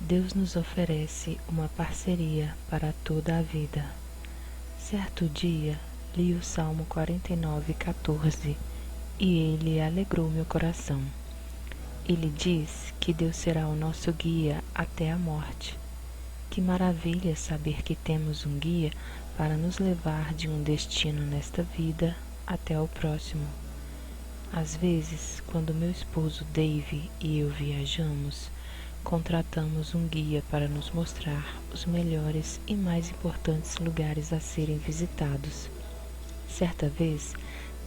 Deus nos oferece uma parceria para toda a vida. Certo dia, li o Salmo 49:14 e ele alegrou meu coração. Ele diz que Deus será o nosso guia até a morte. Que maravilha saber que temos um guia para nos levar de um destino nesta vida até o próximo. Às vezes, quando meu esposo Dave e eu viajamos, contratamos um guia para nos mostrar os melhores e mais importantes lugares a serem visitados. Certa vez,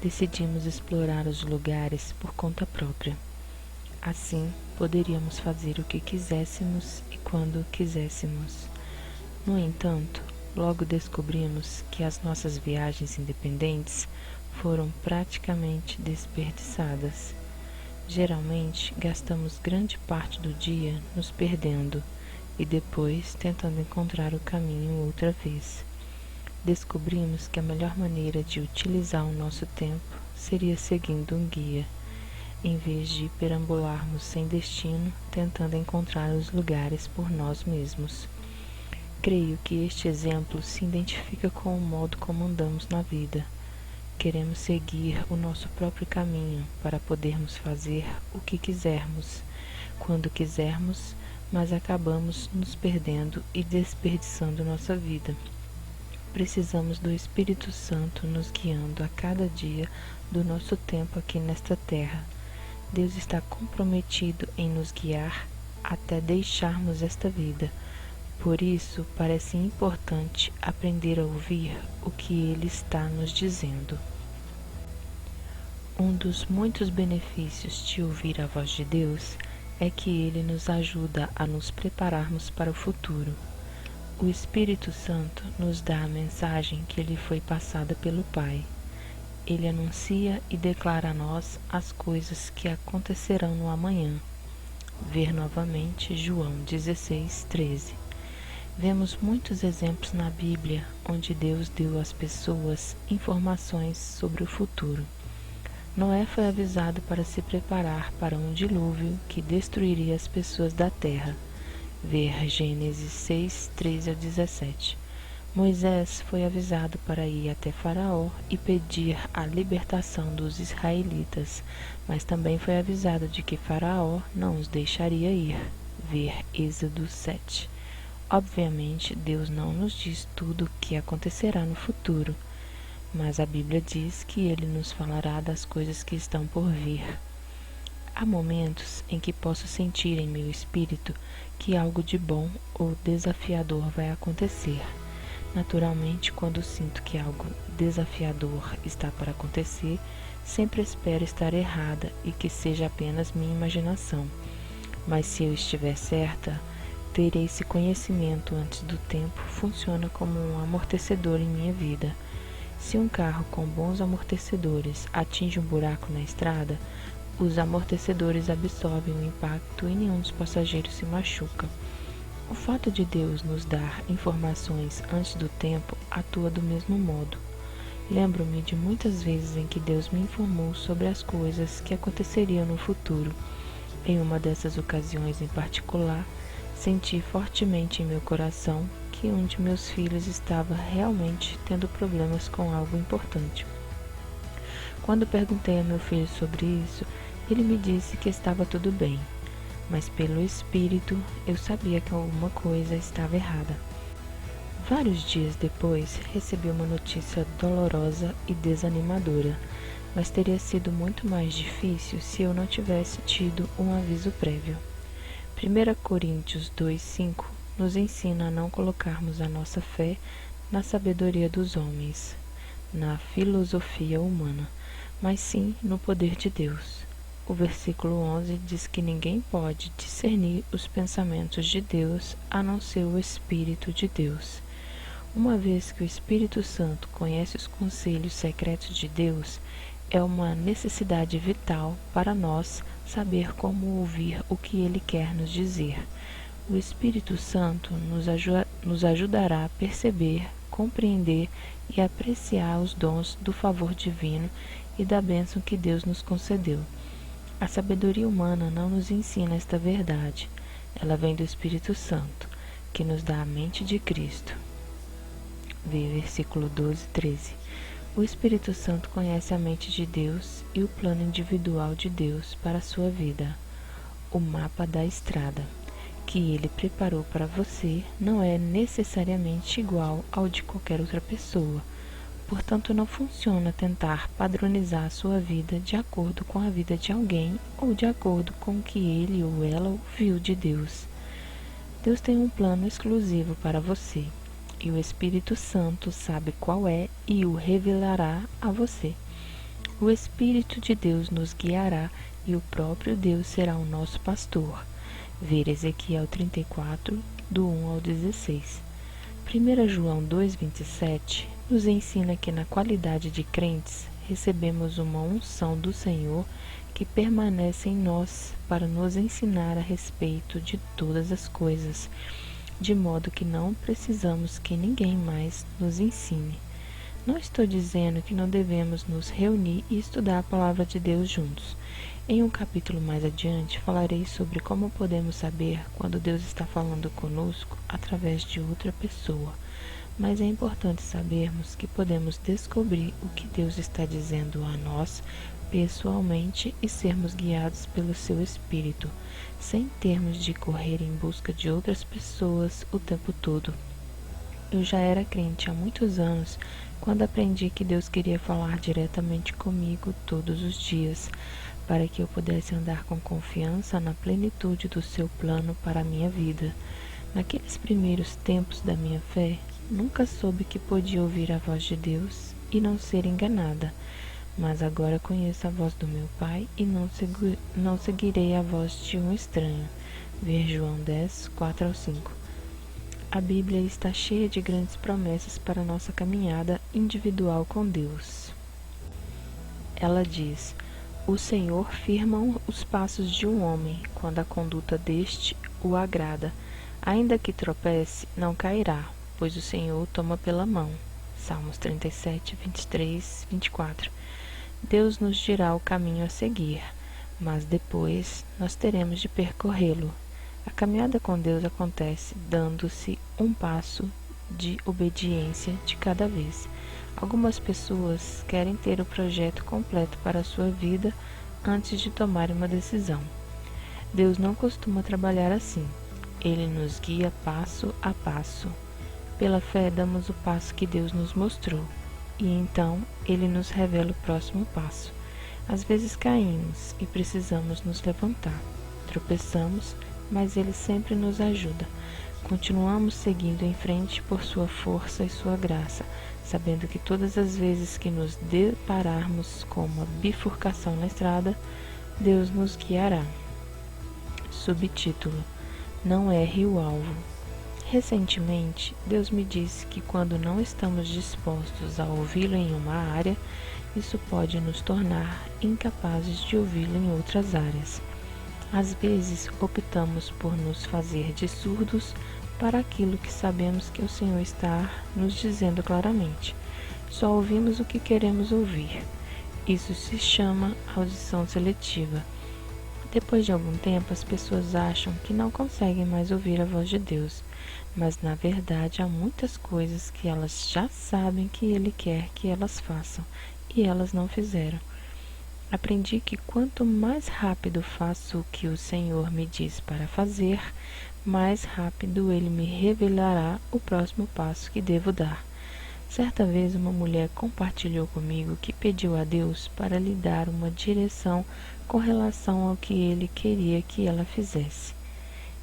decidimos explorar os lugares por conta própria. Assim, poderíamos fazer o que quiséssemos e quando quiséssemos. No entanto, logo descobrimos que as nossas viagens independentes foram praticamente desperdiçadas. Geralmente, gastamos grande parte do dia nos perdendo e depois tentando encontrar o caminho outra vez. Descobrimos que a melhor maneira de utilizar o nosso tempo seria seguindo um guia, em vez de perambularmos sem destino, tentando encontrar os lugares por nós mesmos. Creio que este exemplo se identifica com o modo como andamos na vida. Queremos seguir o nosso próprio caminho para podermos fazer o que quisermos, quando quisermos, mas acabamos nos perdendo e desperdiçando nossa vida. Precisamos do Espírito Santo nos guiando a cada dia do nosso tempo aqui nesta terra. Deus está comprometido em nos guiar até deixarmos esta vida. Por isso, parece importante aprender a ouvir o que Ele está nos dizendo. Um dos muitos benefícios de ouvir a voz de Deus é que Ele nos ajuda a nos prepararmos para o futuro. O Espírito Santo nos dá a mensagem que lhe foi passada pelo Pai. Ele anuncia e declara a nós as coisas que acontecerão no amanhã. Ver novamente João 16:13. Vemos muitos exemplos na Bíblia onde Deus deu às pessoas informações sobre o futuro. Noé foi avisado para se preparar para um dilúvio que destruiria as pessoas da terra. Ver Gênesis 6:13-17. Moisés foi avisado para ir até Faraó e pedir a libertação dos israelitas, mas também foi avisado de que Faraó não os deixaria ir. Ver Êxodo 7. Obviamente, Deus não nos diz tudo o que acontecerá no futuro, mas a Bíblia diz que Ele nos falará das coisas que estão por vir. Há momentos em que posso sentir em meu espírito que algo de bom ou desafiador vai acontecer. Naturalmente, quando sinto que algo desafiador está para acontecer, sempre espero estar errada e que seja apenas minha imaginação. Mas se eu estiver certa, terei esse conhecimento antes do tempo funciona como um amortecedor em minha vida. Se um carro com bons amortecedores atinge um buraco na estrada, os amortecedores absorvem o impacto e nenhum dos passageiros se machuca. O fato de Deus nos dar informações antes do tempo atua do mesmo modo. Lembro-me de muitas vezes em que Deus me informou sobre as coisas que aconteceriam no futuro. Em uma dessas ocasiões em particular, senti fortemente em meu coração que um de meus filhos estava realmente tendo problemas com algo importante. Quando perguntei a meu filho sobre isso, ele me disse que estava tudo bem, mas pelo Espírito eu sabia que alguma coisa estava errada. Vários dias depois, recebi uma notícia dolorosa e desanimadora, mas teria sido muito mais difícil se eu não tivesse tido um aviso prévio. 1 Coríntios 2:5 nos ensina a não colocarmos a nossa fé na sabedoria dos homens, na filosofia humana, mas sim no poder de Deus. O versículo 11 diz que ninguém pode discernir os pensamentos de Deus a não ser o Espírito de Deus. Uma vez que o Espírito Santo conhece os conselhos secretos de Deus, é uma necessidade vital para nós saber como ouvir o que Ele quer nos dizer. O Espírito Santo nos ajudará a perceber, compreender e apreciar os dons do favor divino e da bênção que Deus nos concedeu. A sabedoria humana não nos ensina esta verdade. Ela vem do Espírito Santo, que nos dá a mente de Cristo. Vê versículo 12 e 13. O Espírito Santo conhece a mente de Deus e o plano individual de Deus para a sua vida. O mapa da estrada que ele preparou para você não é necessariamente igual ao de qualquer outra pessoa. Portanto, não funciona tentar padronizar a sua vida de acordo com a vida de alguém ou de acordo com o que ele ou ela ouviu de Deus. Deus tem um plano exclusivo para você, e o Espírito Santo sabe qual é e o revelará a você. O Espírito de Deus nos guiará e o próprio Deus será o nosso pastor. Ver Ezequiel 34, do 1 ao 16. 1 João 2,27 nos ensina que na qualidade de crentes recebemos uma unção do Senhor que permanece em nós para nos ensinar a respeito de todas as coisas, de modo que não precisamos que ninguém mais nos ensine. Não estou dizendo que não devemos nos reunir e estudar a palavra de Deus juntos. Em um capítulo mais adiante, falarei sobre como podemos saber quando Deus está falando conosco através de outra pessoa. Mas é importante sabermos que podemos descobrir o que Deus está dizendo a nós pessoalmente e sermos guiados pelo seu Espírito, sem termos de correr em busca de outras pessoas o tempo todo. Eu já era crente há muitos anos quando aprendi que Deus queria falar diretamente comigo todos os dias, para que eu pudesse andar com confiança na plenitude do seu plano para a minha vida. Naqueles primeiros tempos da minha fé, nunca soube que podia ouvir a voz de Deus e não ser enganada, mas agora conheço a voz do meu Pai e não seguirei a voz de um estranho. Ver João 10, 4 ao 5. A Bíblia está cheia de grandes promessas para a nossa caminhada individual com Deus. Ela diz: o Senhor firma os passos de um homem, quando a conduta deste o agrada. Ainda que tropece, não cairá, pois o Senhor o toma pela mão. Salmos 37, 23, 24. Deus nos dirá o caminho a seguir, mas depois nós teremos de percorrê-lo. A caminhada com Deus acontece dando-se um passo de obediência de cada vez. Algumas pessoas querem ter o projeto completo para a sua vida antes de tomar uma decisão. Deus não costuma trabalhar assim. Ele nos guia passo a passo. Pela fé, damos o passo que Deus nos mostrou, e então Ele nos revela o próximo passo. Às vezes caímos e precisamos nos levantar. Tropeçamos, mas Ele sempre nos ajuda. Continuamos seguindo em frente por sua força e sua graça, sabendo que todas as vezes que nos depararmos com uma bifurcação na estrada, Deus nos guiará. Subtítulo: Não erre o alvo. Recentemente, Deus me disse que quando não estamos dispostos a ouvi-lo em uma área, isso pode nos tornar incapazes de ouvi-lo em outras áreas. Às vezes, optamos por nos fazer de surdos para aquilo que sabemos que o Senhor está nos dizendo claramente. Só ouvimos o que queremos ouvir. Isso se chama audição seletiva. Depois de algum tempo, as pessoas acham que não conseguem mais ouvir a voz de Deus, mas na verdade há muitas coisas que elas já sabem que Ele quer que elas façam e elas não fizeram. Aprendi que quanto mais rápido faço o que o Senhor me diz para fazer, mais rápido Ele me revelará o próximo passo que devo dar. Certa vez uma mulher compartilhou comigo que pediu a Deus para lhe dar uma direção com relação ao que Ele queria que ela fizesse.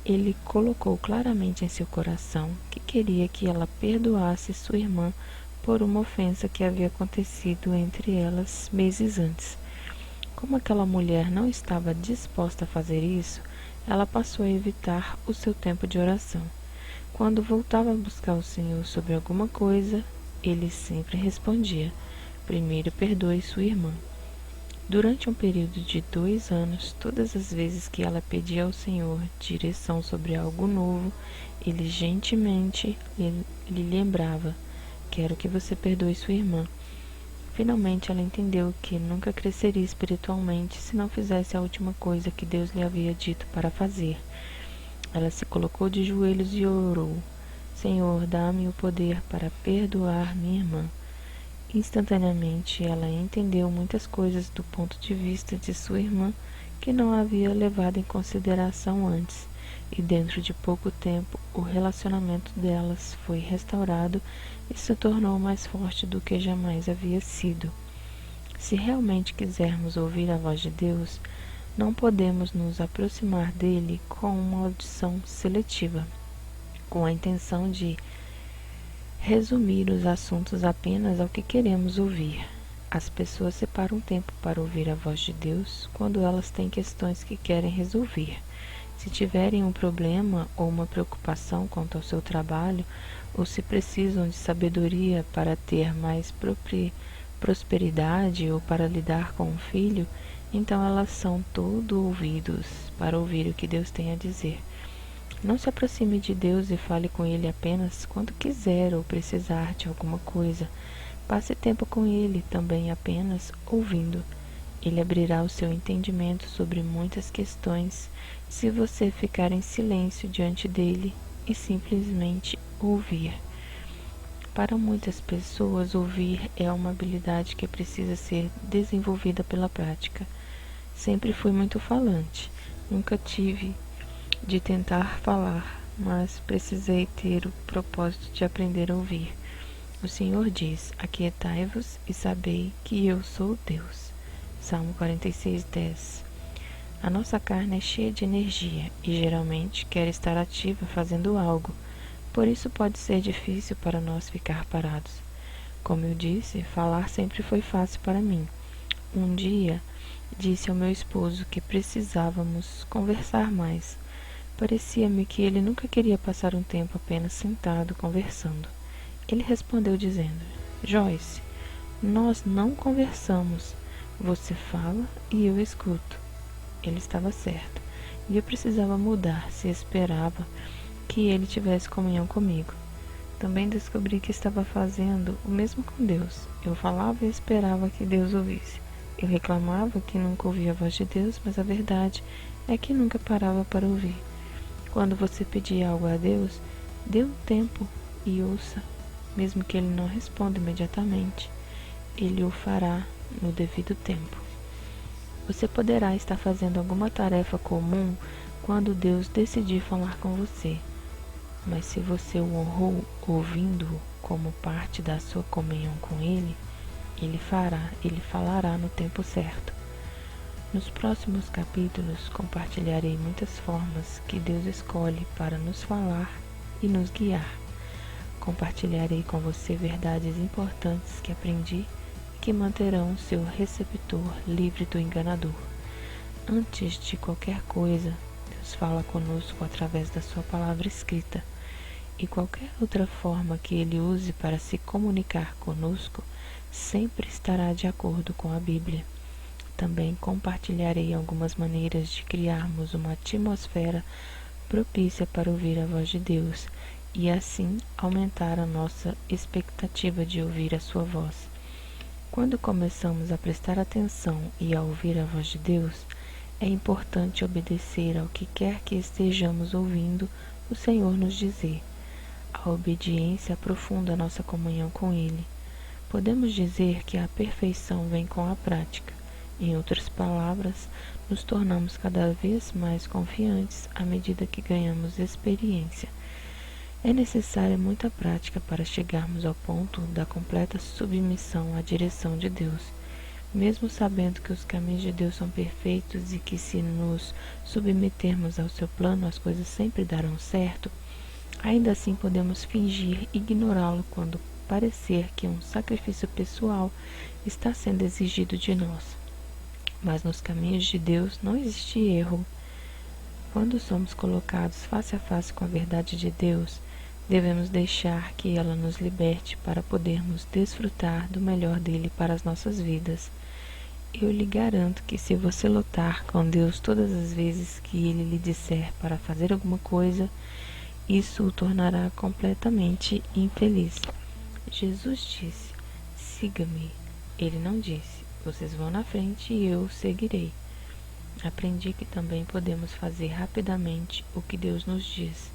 Ele colocou claramente em seu coração que queria que ela perdoasse sua irmã por uma ofensa que havia acontecido entre elas meses antes. Como aquela mulher não estava disposta a fazer isso, ela passou a evitar o seu tempo de oração. Quando voltava a buscar o Senhor sobre alguma coisa, Ele sempre respondia: primeiro perdoe sua irmã. Durante um período de 2 anos, todas as vezes que ela pedia ao Senhor direção sobre algo novo, Ele gentilmente lhe lembrava: quero que você perdoe sua irmã. Finalmente ela entendeu que nunca cresceria espiritualmente se não fizesse a última coisa que Deus lhe havia dito para fazer. Ela se colocou de joelhos e orou: Senhor, dá-me o poder para perdoar minha irmã. Instantaneamente, ela entendeu muitas coisas do ponto de vista de sua irmã que não havia levado em consideração antes, e dentro de pouco tempo o relacionamento delas foi restaurado e se tornou mais forte do que jamais havia sido. Se realmente quisermos ouvir a voz de Deus, não podemos nos aproximar dele com uma audição seletiva, com a intenção de resumir os assuntos apenas ao que queremos ouvir. As pessoas separam tempo para ouvir a voz de Deus quando elas têm questões que querem resolver. Se tiverem um problema ou uma preocupação quanto ao seu trabalho, ou se precisam de sabedoria para ter mais prosperidade ou para lidar com um filho, então elas são todo ouvidos para ouvir o que Deus tem a dizer. Não se aproxime de Deus e fale com Ele apenas quando quiser ou precisar de alguma coisa. Passe tempo com Ele também apenas ouvindo. Ele abrirá o seu entendimento sobre muitas questões se você ficar em silêncio diante dele e simplesmente ouvir. Para muitas pessoas, ouvir é uma habilidade que precisa ser desenvolvida pela prática. Sempre fui muito falante. Nunca tive de tentar falar, mas precisei ter o propósito de aprender a ouvir. O Senhor diz: aquietai-vos e sabei que eu sou Deus. Salmo 46:10. A nossa carne é cheia de energia e geralmente quer estar ativa fazendo algo, por isso pode ser difícil para nós ficar parados. Como eu disse, falar sempre foi fácil para mim. Um dia, disse ao meu esposo que precisávamos conversar mais. Parecia-me que ele nunca queria passar um tempo apenas sentado conversando. Ele respondeu dizendo: Joyce, nós não conversamos. Você fala e eu escuto. Ele estava certo, e eu precisava mudar se esperava que ele tivesse comunhão comigo. Também descobri que estava fazendo o mesmo com Deus. Eu falava e esperava que Deus ouvisse. Eu reclamava que nunca ouvia a voz de Deus, mas a verdade é que nunca parava para ouvir. Quando você pedir algo a Deus, dê um tempo e ouça, mesmo que Ele não responda imediatamente. Ele o fará no devido tempo. Você poderá estar fazendo alguma tarefa comum quando Deus decidir falar com você, mas se você o honrou ouvindo-o como parte da sua comunhão com Ele, Ele falará no tempo certo. Nos próximos capítulos compartilharei muitas formas que Deus escolhe para nos falar e nos guiar. Compartilharei com você verdades importantes que aprendi e que manterão seu receptor livre do enganador. Antes de qualquer coisa, Deus fala conosco através da sua palavra escrita, e qualquer outra forma que Ele use para se comunicar conosco sempre estará de acordo com a Bíblia. Também compartilharei algumas maneiras de criarmos uma atmosfera propícia para ouvir a voz de Deus e assim aumentar a nossa expectativa de ouvir a sua voz. Quando começamos a prestar atenção e a ouvir a voz de Deus, é importante obedecer ao que quer que estejamos ouvindo o Senhor nos dizer. A obediência aprofunda a nossa comunhão com Ele. Podemos dizer que a perfeição vem com a prática. Em outras palavras, nos tornamos cada vez mais confiantes à medida que ganhamos experiência. É necessária muita prática para chegarmos ao ponto da completa submissão à direção de Deus. Mesmo sabendo que os caminhos de Deus são perfeitos e que se nos submetermos ao seu plano as coisas sempre darão certo, ainda assim podemos fingir ignorá-lo quando parecer que um sacrifício pessoal está sendo exigido de nós. Mas nos caminhos de Deus não existe erro. Quando somos colocados face a face com a verdade de Deus, devemos deixar que ela nos liberte para podermos desfrutar do melhor dele para as nossas vidas. Eu lhe garanto que se você lutar com Deus todas as vezes que Ele lhe disser para fazer alguma coisa, isso o tornará completamente infeliz. Jesus disse: siga-me. Ele não disse: vocês vão na frente e eu seguirei. Aprendi que também podemos fazer rapidamente o que Deus nos diz,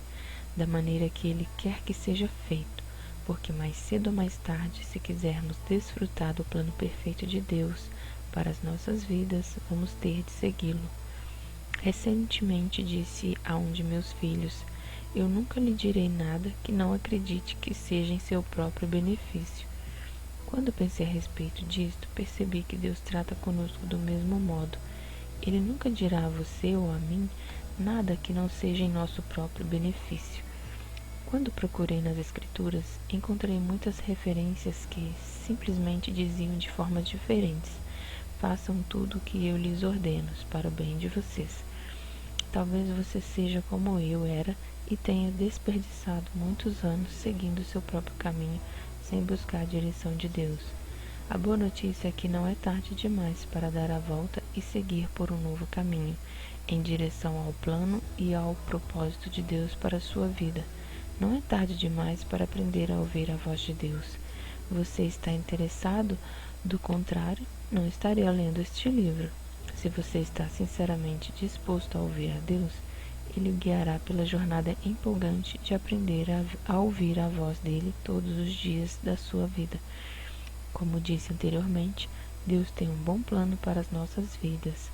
da maneira que Ele quer que seja feito, porque mais cedo ou mais tarde, se quisermos desfrutar do plano perfeito de Deus para as nossas vidas, vamos ter de segui-lo. Recentemente disse a um de meus filhos: eu nunca lhe direi nada que não acredite que seja em seu próprio benefício. Quando pensei a respeito disto, percebi que Deus trata conosco do mesmo modo. Ele nunca dirá a você ou a mim nada que não seja em nosso próprio benefício. Quando procurei nas Escrituras, encontrei muitas referências que simplesmente diziam de formas diferentes: façam tudo o que eu lhes ordeno, para o bem de vocês. Talvez você seja como eu era e tenha desperdiçado muitos anos seguindo seu próprio caminho sem buscar a direção de Deus. A boa notícia é que não é tarde demais para dar a volta e seguir por um novo caminho, em direção ao plano e ao propósito de Deus para a sua vida. Não é tarde demais para aprender a ouvir a voz de Deus. Você está interessado? Do contrário, não estaria lendo este livro. Se você está sinceramente disposto a ouvir a Deus, Ele o guiará pela jornada empolgante de aprender a ouvir a voz dele todos os dias da sua vida. Como disse anteriormente, Deus tem um bom plano para as nossas vidas.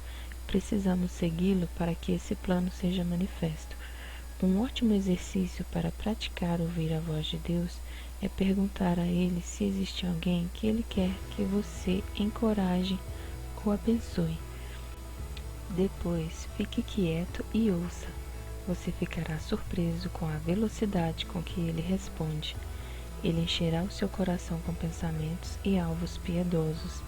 Precisamos segui-lo para que esse plano seja manifesto. Um ótimo exercício para praticar ouvir a voz de Deus é perguntar a Ele se existe alguém que Ele quer que você encoraje ou abençoe. Depois, fique quieto e ouça. Você ficará surpreso com a velocidade com que Ele responde. Ele encherá o seu coração com pensamentos e alvos piedosos.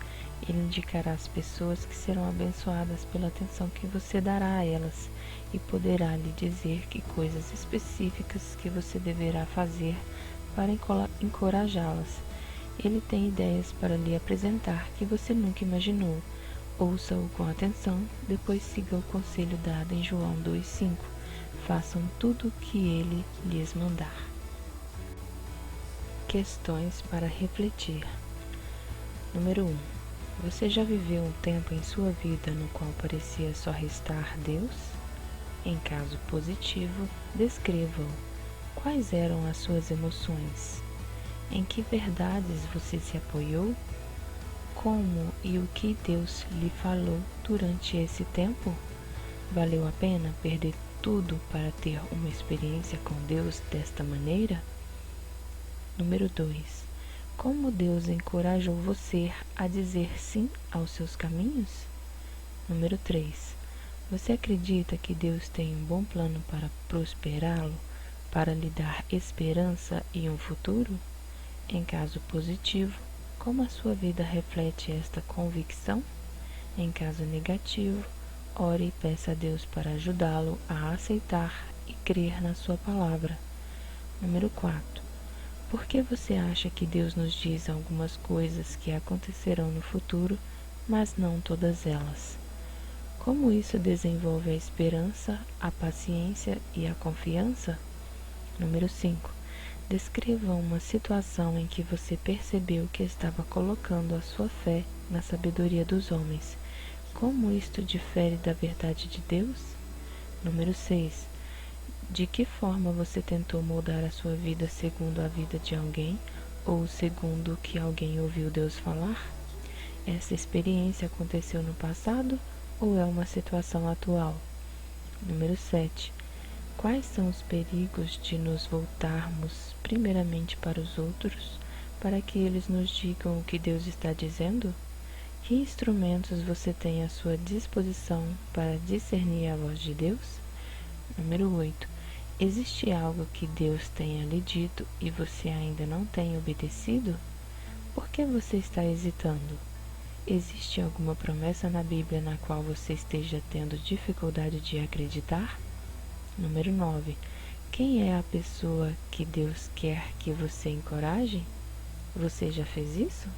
Ele indicará as pessoas que serão abençoadas pela atenção que você dará a elas e poderá lhe dizer que coisas específicas que você deverá fazer para encorajá-las. Ele tem ideias para lhe apresentar que você nunca imaginou. Ouça-o com atenção, depois siga o conselho dado em João 2,5. Façam tudo o que ele lhes mandar. Questões para refletir. Número 1. Você já viveu um tempo em sua vida no qual parecia só restar Deus? Em caso positivo, descreva-o. Quais eram as suas emoções? Em que verdades você se apoiou? Como e o que Deus lhe falou durante esse tempo? Valeu a pena perder tudo para ter uma experiência com Deus desta maneira? Número 2. Como Deus encorajou você a dizer sim aos seus caminhos? Número 3. Você acredita que Deus tem um bom plano para prosperá-lo, para lhe dar esperança e um futuro? Em caso positivo, como a sua vida reflete esta convicção? Em caso negativo, ore e peça a Deus para ajudá-lo a aceitar e crer na sua palavra. Número 4. Por que você acha que Deus nos diz algumas coisas que acontecerão no futuro, mas não todas elas? Como isso desenvolve a esperança, a paciência e a confiança? Número 5. Descreva uma situação em que você percebeu que estava colocando a sua fé na sabedoria dos homens. Como isto difere da verdade de Deus? Número 6. De que forma você tentou moldar a sua vida segundo a vida de alguém ou segundo o que alguém ouviu Deus falar? Essa experiência aconteceu no passado ou é uma situação atual? Número 7. Quais são os perigos de nos voltarmos primeiramente para os outros, para que eles nos digam o que Deus está dizendo? Que instrumentos você tem à sua disposição para discernir a voz de Deus? Número 8. Existe algo que Deus tenha lhe dito e você ainda não tem obedecido? Por que você está hesitando? Existe alguma promessa na Bíblia na qual você esteja tendo dificuldade de acreditar? Número 9. Quem é a pessoa que Deus quer que você encoraje? Você já fez isso?